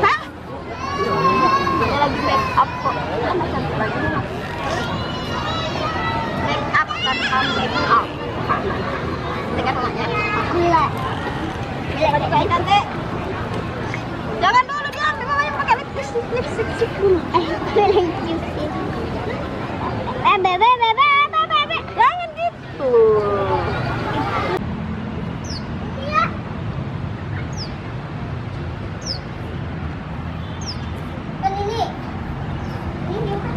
Hah? Dia lagi make up kok. Kan cantik lagi. Make up tanpa make up. Tekan tangannya. Gila. Gila kayak cantik. Jangan dulu dia memang pakai lipstick dulu. Lipstick. Bebe. Jangan gitu. Iya. Kan ini. Ini kan.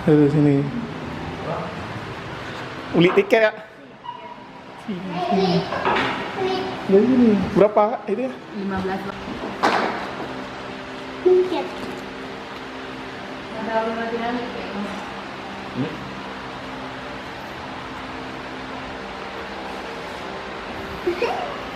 Sini. Uli tiket ya? Ini berapa ini? 15. Tiket.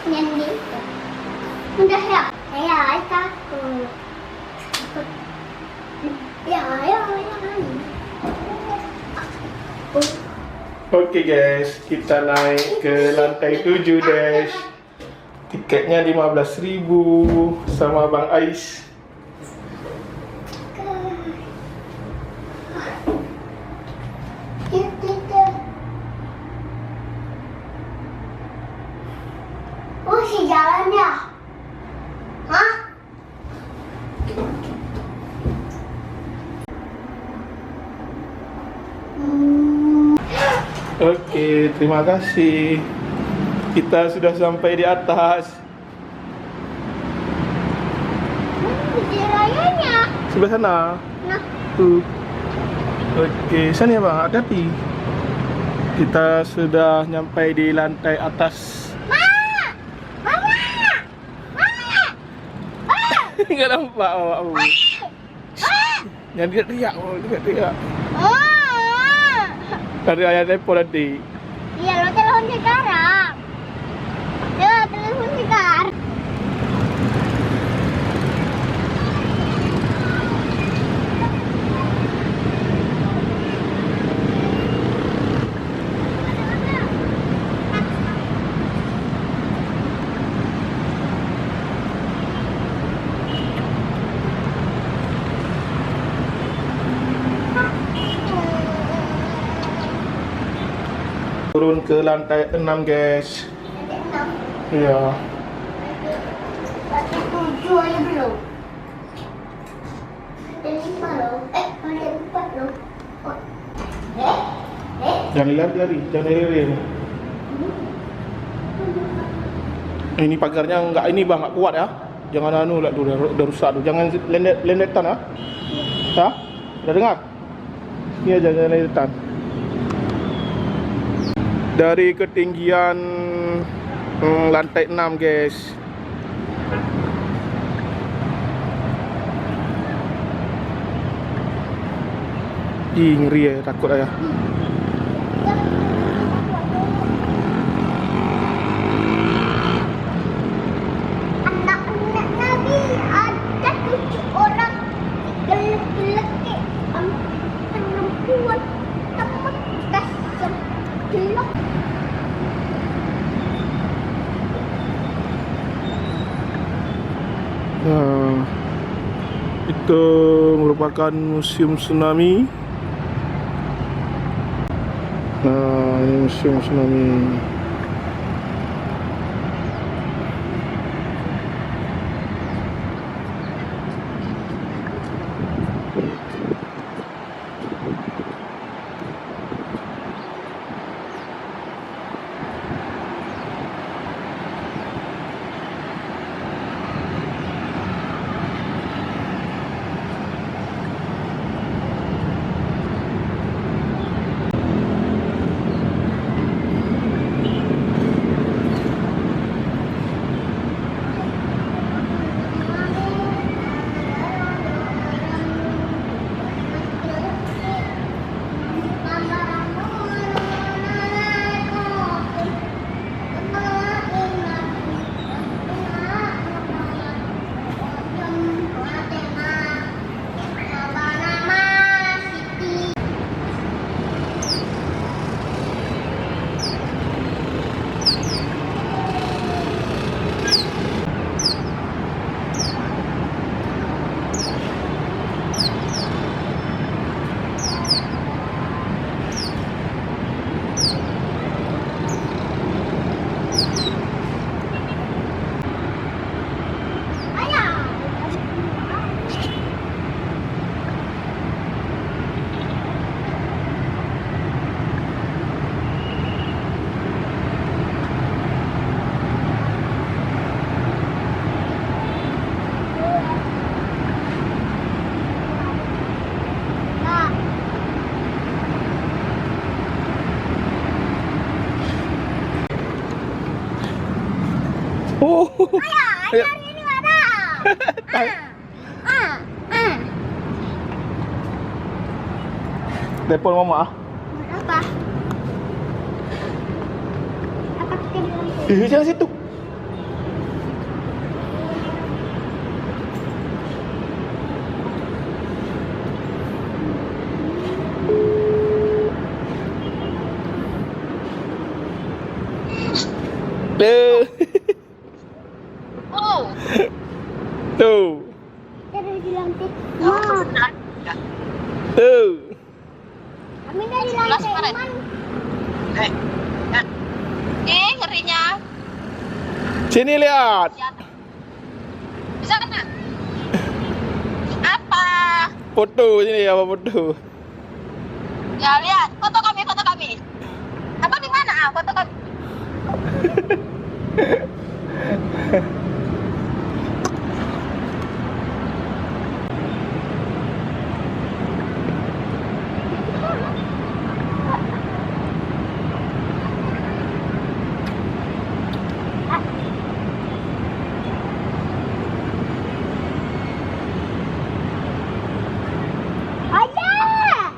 Nyanyi. Udah ya? Ya, takut. Ya. Oke guys, kita naik ke lantai 7 guys. Tiketnya 15.000 sama Bang Ais. Oh, si jalan ya? Hah? Oke, terima kasih. Kita sudah sampai di atas. Di rayanya. Sebelah sana. Nah, Tuh. Oke, sana ya Bang, hati-hati. Kita sudah nyampai di lantai atas. Mama! Enggak nampak awak. Jangan teriak, jangan teriak. Dari ayah telepon nanti. Iya, lo telepon sekarang. Ya, telepon sekarang. Turun ke lantai 6 guys. Iya. Lantai 7 aja belum. Lantai 5 loh. Lantai 4 loh. Jangan lari, jangan lari. Ini pagarnya enggak ini Bang, enggak kuat ya. Jangan anu lah udah rusak tuh. Jangan lendetan ya. Hah? Udah dengar? Ini aja jangan lendetan. Dari ketinggian lantai 6 guys. Ih, ngeri ya, takut ya. Anak-anak Nabi ada 7 orang. Lelaki-lelaki. Perempuan. Tepat kasar. Gelap. Nah, itu merupakan museum tsunami. Nah, ini museum tsunami. Oh. Ayo, hari ini ada. Telepon mama ah. Apa? Apa kita bilang? Jangan situ. Oh. Tuh. Kita udah bilang tik. Tuh. Kami udah bilang Sebelas tik. kemarin. Ngerinya. Sini lihat. Bisa kena. Apa? Foto sini apa foto? Ya lihat, foto kami, foto kami. Apa di mana? Foto kami. Ayah.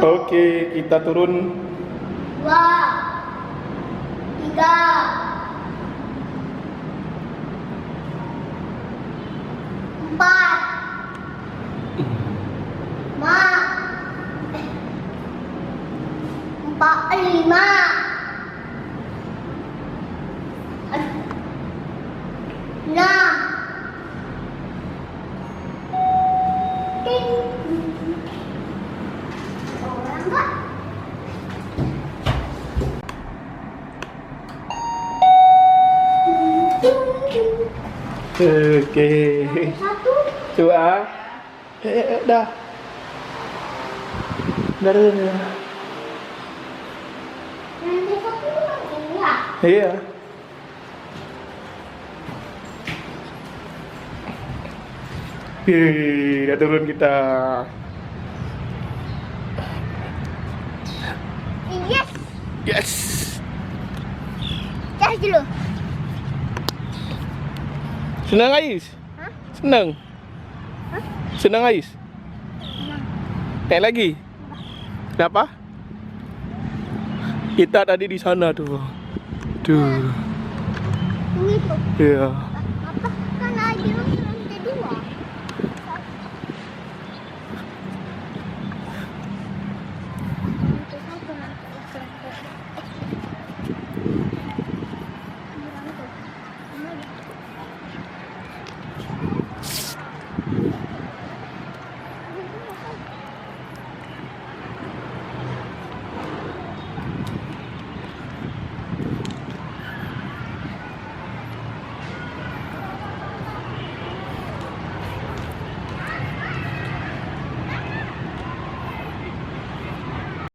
Oke, kita turun. 2, 3, 4, 5, 6. Ting. Orang enggak? Oke. Satu. Coba. Dah. Dah. Nanti satu ini ya. Iya. Dah turun kita. Yes. Yes. Cari dulu. Senang Ais? Hah? Senang? Hah? Senang Ais? Naik lagi? Kenapa? Kita tadi di sana tuh. Tuh. Ini tuh. Iya. Apa? Kan aja.